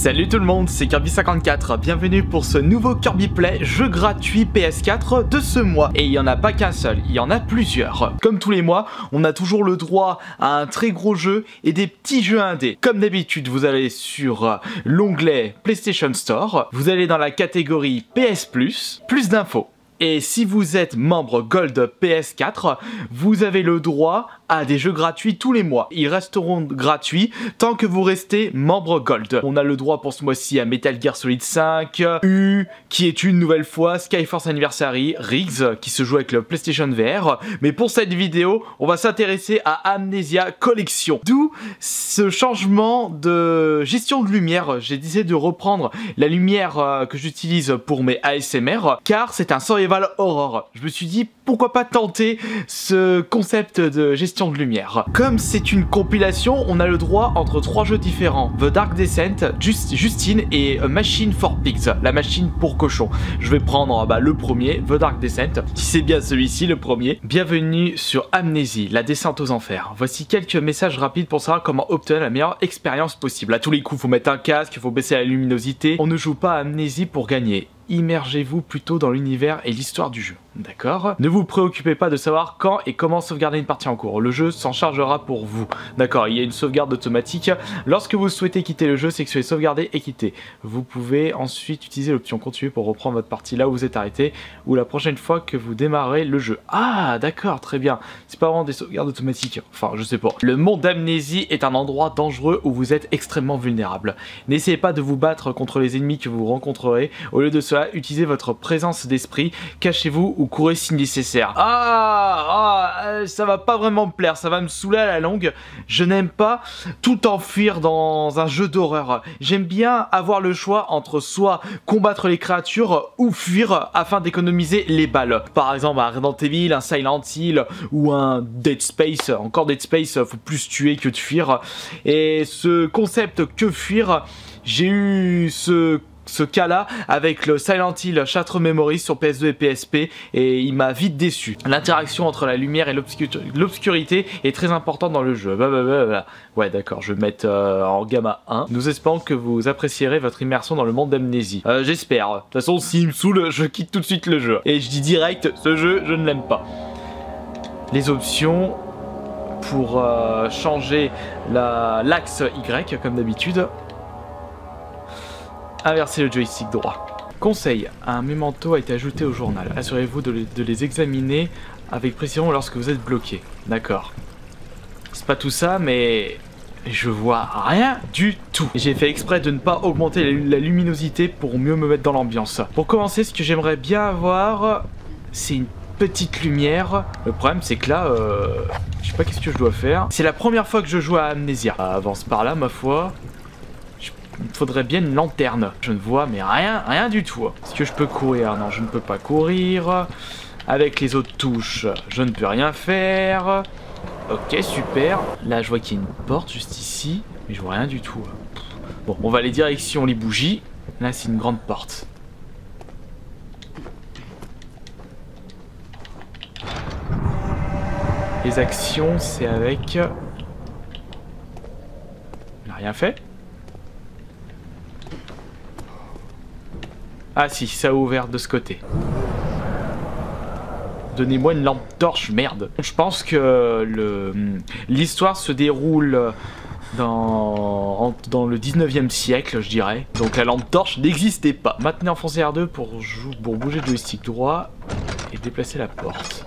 Salut tout le monde, c'est Kirby54, bienvenue pour ce nouveau Kirby Play, jeu gratuit PS4 de ce mois. Et il n'y en a pas qu'un seul, il y en a plusieurs. Comme tous les mois, on a toujours le droit à un très gros jeu et des petits jeux indés. Comme d'habitude, vous allez sur l'onglet PlayStation Store, vous allez dans la catégorie PS+, plus d'infos. Et si vous êtes membre Gold PS4, vous avez le droit à des jeux gratuits tous les mois. Ils resteront gratuits tant que vous restez membre Gold. On a le droit pour ce mois-ci à Metal Gear Solid 5, U, qui est une nouvelle fois, Skyforce Anniversary, Riggs, qui se joue avec le PlayStation VR. Mais pour cette vidéo, on va s'intéresser à Amnesia Collection. D'où ce changement de gestion de lumière. J'ai décidé de reprendre la lumière que j'utilise pour mes ASMR, car c'est un survival horror. Je me suis dit, pourquoi pas tenter ce concept de gestion de lumière. Comme c'est une compilation, on a le droit entre 3 jeux différents. The Dark Descent, Justine et Machine for Pigs, la machine pour cochons. Je vais prendre le premier, The Dark Descent, si c'est bien celui-ci, le premier. Bienvenue sur Amnésie, la descente aux enfers. Voici quelques messages rapides pour savoir comment obtenir la meilleure expérience possible. À tous les coups, il faut mettre un casque, il faut baisser la luminosité. On ne joue pas à Amnésie pour gagner. Immergez-vous plutôt dans l'univers et l'histoire du jeu, d'accord? Ne vous préoccupez pas de savoir quand et comment sauvegarder une partie en cours, le jeu s'en chargera pour vous, d'accord? Il y a une sauvegarde automatique, lorsque vous souhaitez quitter le jeu, sélectionnez sauvegarder et quitter. Vous pouvez ensuite utiliser l'option continuer pour reprendre votre partie là où vous êtes arrêté, ou la prochaine fois que vous démarrez le jeu. Ah d'accord, très bien, c'est pas vraiment des sauvegardes automatiques, enfin je sais pas. Le monde d'Amnésie est un endroit dangereux où vous êtes extrêmement vulnérable. N'essayez pas de vous battre contre les ennemis que vous rencontrerez, au lieu de cela, utilisez votre présence d'esprit, cachez-vous ou courez si nécessaire. Ça va pas vraiment me plaire, ça va me saouler à la longue. Je n'aime pas tout enfuir dans un jeu d'horreur. J'aime bien avoir le choix entre soit combattre les créatures ou fuir afin d'économiser les balles. Par exemple un Resident Evil, un Silent Hill ou un Dead Space. Encore Dead Space, faut plus tuer que de fuir. Et ce concept que fuir, j'ai eu ce cas-là avec le Silent Hill Shattered Memories sur PS2 et PSP et il m'a vite déçu. L'interaction entre la lumière et l'obscurité est très importante dans le jeu. Ouais d'accord, je vais mettre en gamma 1. Nous espérons que vous apprécierez votre immersion dans le monde d'Amnésie. J'espère. De toute façon, s'il me saoule, je quitte tout de suite le jeu. Et je dis direct, ce jeu, je ne l'aime pas. Les options pour changer l'axe Y comme d'habitude. Inversez le joystick droit. Conseil, un memento a été ajouté au journal. Assurez-vous de les examiner avec précision lorsque vous êtes bloqué. D'accord. C'est pas tout ça, mais je vois rien du tout. J'ai fait exprès de ne pas augmenter la luminosité pour mieux me mettre dans l'ambiance. Pour commencer, ce que j'aimerais bien avoir, c'est une petite lumière. Le problème, c'est que là, je sais pas qu'est-ce que je dois faire. C'est la première fois que je joue à Amnesia. Avance par là, ma foi. Il me faudrait bien une lanterne. Je ne vois mais rien du tout. Est-ce que je peux courir? Non, je ne peux pas courir. Avec les autres touches, je ne peux rien faire. Ok, super. Là, je vois qu'il y a une porte juste ici, mais je vois rien du tout. Bon, on va aller direction les bougies. Là, c'est une grande porte. Les actions, c'est avec... Il n'a rien fait? Ah si, ça a ouvert de ce côté. Donnez-moi une lampe torche, merde. Je pense que l'histoire se déroule dans le 19e siècle, je dirais. Donc la lampe torche n'existait pas. Maintenez enfoncé R2 pour bouger le joystick droit et déplacer la porte.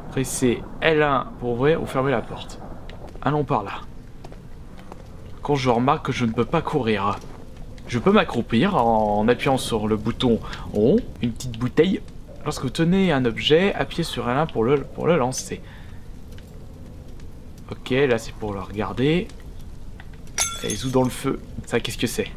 Pressez L1 pour ouvrir ou fermer la porte. Allons par là. Quand je remarque que je ne peux pas courir, je peux m'accroupir en appuyant sur le bouton rond, une petite bouteille. Lorsque vous tenez un objet, appuyez sur L1 pour le lancer. Ok, là c'est pour le regarder. Allez, zou dans le feu. Ça, qu'est-ce que c'est?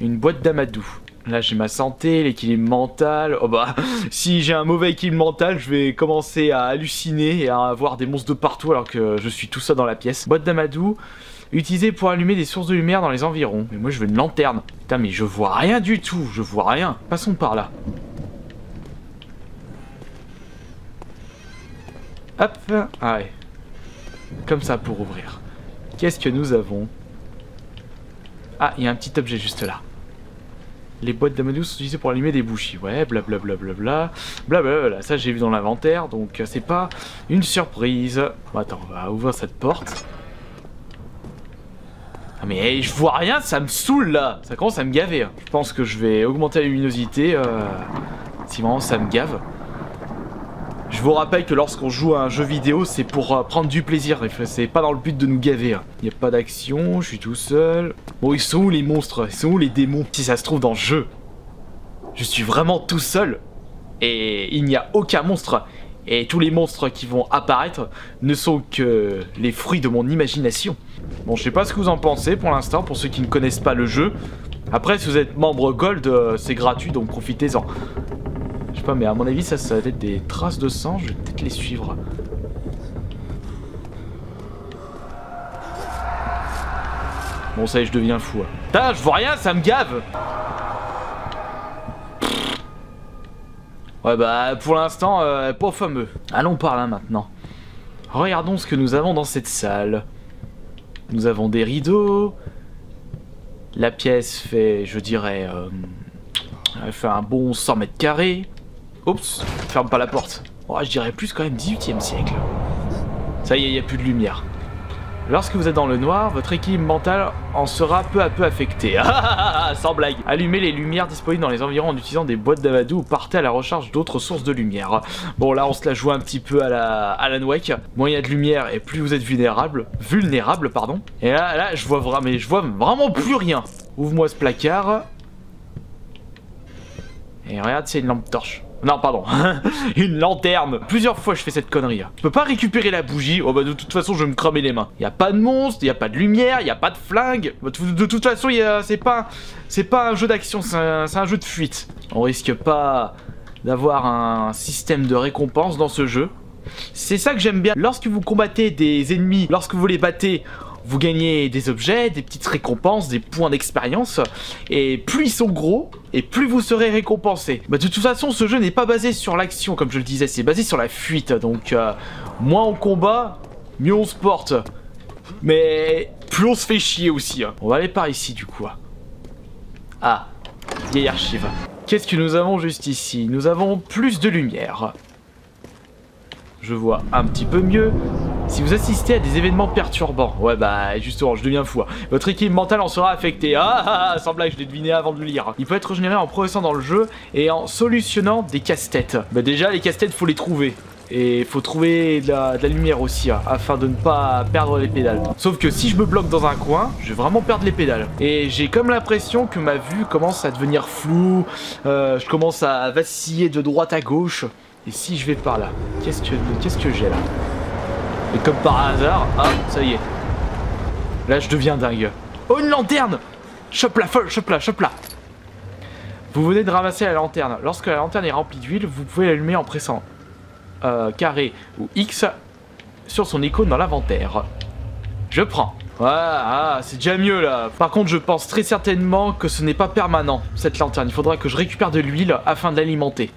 Une boîte d'amadou. Là j'ai ma santé, l'équilibre mental. Oh bah, si j'ai un mauvais équilibre mental, je vais commencer à halluciner et à avoir des monstres de partout alors que je suis tout seul dans la pièce. Boîte d'amadou. Utilisé pour allumer des sources de lumière dans les environs. Mais moi je veux une lanterne. Putain mais je vois rien du tout, je vois rien. Passons par là. Hop, ah ouais. Comme ça pour ouvrir. Qu'est-ce que nous avons? Ah, il y a un petit objet juste là. Les boîtes d'Amadou sont utilisées pour allumer des bougies. Ouais, blablabla. Blablabla. Ça, j'ai vu dans l'inventaire, donc c'est pas une surprise. Bon, attends, on va ouvrir cette porte. Ah mais hey, je vois rien, ça me saoule là. Ça commence à me gaver. Hein. Je pense que je vais augmenter la luminosité si vraiment ça me gave. Je vous rappelle que lorsqu'on joue à un jeu vidéo, c'est pour prendre du plaisir. C'est pas dans le but de nous gaver. Hein. Il n'y a pas d'action, je suis tout seul. Bon, ils sont où les monstres? Ils sont où les démons? Si ça se trouve dans le jeu, je suis vraiment tout seul. Et il n'y a aucun monstre. Et tous les monstres qui vont apparaître ne sont que les fruits de mon imagination. Bon, je sais pas ce que vous en pensez pour l'instant, pour ceux qui ne connaissent pas le jeu. Après, si vous êtes membre Gold, c'est gratuit, donc profitez-en. Je sais pas, mais à mon avis, ça va être des traces de sang, je vais peut-être les suivre. Bon, ça y est, je deviens fou. Putain, je vois rien, ça me gave! Ouais, bah, pour l'instant, pas fameux. Allons par là maintenant. Regardons ce que nous avons dans cette salle. Nous avons des rideaux. La pièce fait, je dirais, elle fait un bon 100 mètres carrés. Oups, ferme pas la porte. Oh, je dirais plus quand même 18e siècle. Ça y est, il n'y a plus de lumière. Lorsque vous êtes dans le noir, votre équilibre mental en sera peu à peu affecté. Sans blague. Allumez les lumières disponibles dans les environs en utilisant des boîtes d'Amadou ou partez à la recherche d'autres sources de lumière. Bon, là, on se la joue un petit peu à la Wake. Moins il y a de lumière et plus vous êtes vulnérable. Pardon. Et là, je vois vraiment plus rien. Ouvre-moi ce placard. Et regarde, c'est une lampe torche. Non, pardon, une lanterne. Plusieurs fois je fais cette connerie. Je peux pas récupérer la bougie. Oh bah de toute façon je vais me cramer les mains. Y a pas de monstre, y a pas de lumière, y a pas de flingue. De toute façon c'est pas un jeu d'action, c'est un jeu de fuite. On risque pas d'avoir un système de récompense dans ce jeu. C'est ça que j'aime bien. Lorsque vous combattez des ennemis, lorsque vous les battez, vous gagnez des objets, des petites récompenses, des points d'expérience. Et plus ils sont gros, et plus vous serez récompensé. Bah, de toute façon, ce jeu n'est pas basé sur l'action, comme je le disais, c'est basé sur la fuite. Donc, moins on combat, mieux on se porte. Mais plus on se fait chier aussi. Hein. On va aller par ici, du coup. Ah, vieille archive. Qu'est-ce que nous avons juste ici? Nous avons plus de lumière. Je vois un petit peu mieux. Si vous assistez à des événements perturbants, ouais bah justement je deviens fou. Votre équilibre mental en sera affecté. Sans blague, je l'ai deviné avant de le lire. Il peut être régénéré en progressant dans le jeu et en solutionnant des casse-têtes. Bah déjà les casse-têtes faut les trouver. Et faut trouver de la lumière aussi afin de ne pas perdre les pédales. Sauf que si je me bloque dans un coin, je vais vraiment perdre les pédales. Et j'ai comme l'impression que ma vue commence à devenir floue. Je commence à vaciller de droite à gauche. Et si je vais par là, qu'est-ce que j'ai là? Et comme par hasard, ah, ça y est. Là, je deviens dingue. Oh, une lanterne! Chope-la, folle, chope-la. Vous venez de ramasser la lanterne. Lorsque la lanterne est remplie d'huile, vous pouvez l'allumer en pressant carré ou X sur son icône dans l'inventaire. Je prends. Ah, c'est déjà mieux là. Par contre, je pense très certainement que ce n'est pas permanent, cette lanterne. Il faudra que je récupère de l'huile afin de l'alimenter.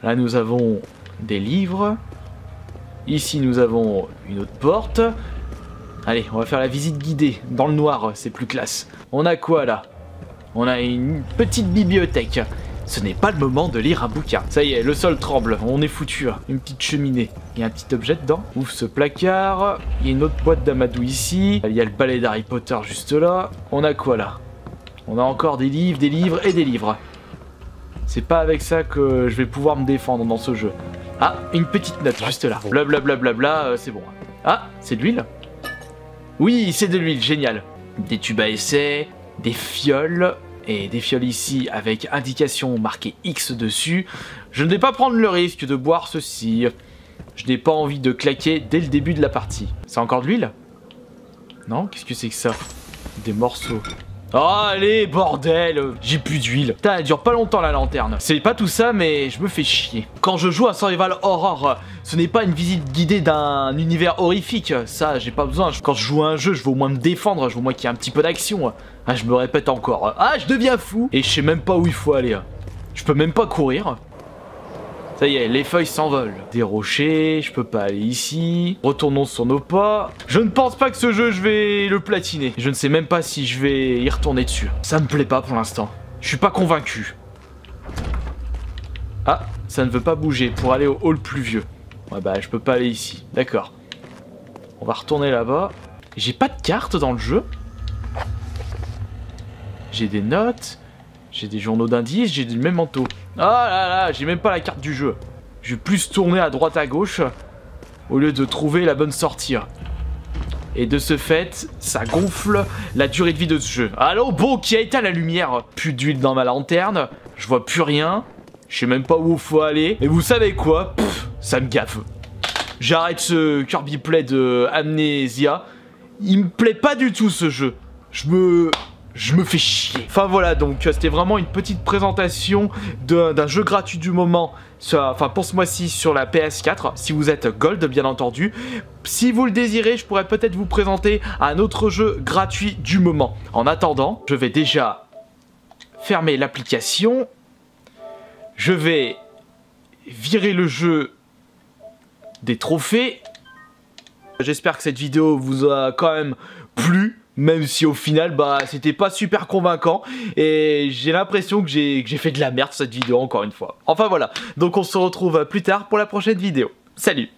Là, nous avons des livres. Ici, nous avons une autre porte. Allez, on va faire la visite guidée. Dans le noir, c'est plus classe. On a quoi, là? On a une petite bibliothèque. Ce n'est pas le moment de lire un bouquin. Ça y est, le sol tremble. On est foutu. Une petite cheminée. Il y a un petit objet dedans. Ouvre ce placard. Il y a une autre boîte d'Amadou ici. Il y a le balai d'Harry Potter juste là. On a quoi, là? On a encore des livres et des livres. C'est pas avec ça que je vais pouvoir me défendre dans ce jeu. Ah, une petite note juste là. Blablabla, c'est bon. Ah, c'est de l'huile? Oui, c'est de l'huile, génial. Des tubes à essai, des fioles, et des fioles ici avec indication marquée X dessus. Je ne vais pas prendre le risque de boire ceci. Je n'ai pas envie de claquer dès le début de la partie. C'est encore de l'huile? Non, qu'est-ce que c'est que ça? Des morceaux. Oh allez bordel, j'ai plus d'huile. Putain, elle dure pas longtemps la lanterne. C'est pas tout ça mais je me fais chier. Quand je joue à Survival Horror, ce n'est pas une visite guidée d'un univers horrifique. Ça j'ai pas besoin. Quand je joue à un jeu, je veux au moins me défendre. Je veux au moins qu'il y ait un petit peu d'action. Ah, je me répète encore. Ah, je deviens fou. Et je sais même pas où il faut aller. Je peux même pas courir. Ça y est, les feuilles s'envolent. Des rochers, je peux pas aller ici. Retournons sur nos pas. Je ne pense pas que ce jeu, je vais le platiner. Je ne sais même pas si je vais y retourner dessus. Ça me plaît pas pour l'instant. Je suis pas convaincu. Ah, ça ne veut pas bouger pour aller au hall pluvieux. Ouais bah, je peux pas aller ici. D'accord. On va retourner là-bas. J'ai pas de carte dans le jeu. J'ai des notes. J'ai des journaux d'indices, j'ai du même manteau. Ah là là, j'ai même pas la carte du jeu. Je vais plus tourner à droite à gauche au lieu de trouver la bonne sortie. Et de ce fait, ça gonfle la durée de vie de ce jeu. Allô, bon, qui a éteint la lumière? Plus d'huile dans ma lanterne, je vois plus rien. Je sais même pas où faut aller. Et vous savez quoi? Pff, ça me gaffe. J'arrête ce Kirby Play de Amnesia. Il me plaît pas du tout ce jeu. Je me fais chier. Enfin voilà, donc c'était vraiment une petite présentation d'un jeu gratuit du moment, enfin pour ce mois-ci sur la PS4, si vous êtes Gold bien entendu. Si vous le désirez, je pourrais peut-être vous présenter un autre jeu gratuit du moment. En attendant, je vais déjà fermer l'application. Je vais virer le jeu des trophées. J'espère que cette vidéo vous a quand même plu. Même si au final, bah, c'était pas super convaincant. Et j'ai l'impression que j'ai fait de la merde cette vidéo encore une fois. Enfin voilà, donc on se retrouve plus tard pour la prochaine vidéo. Salut!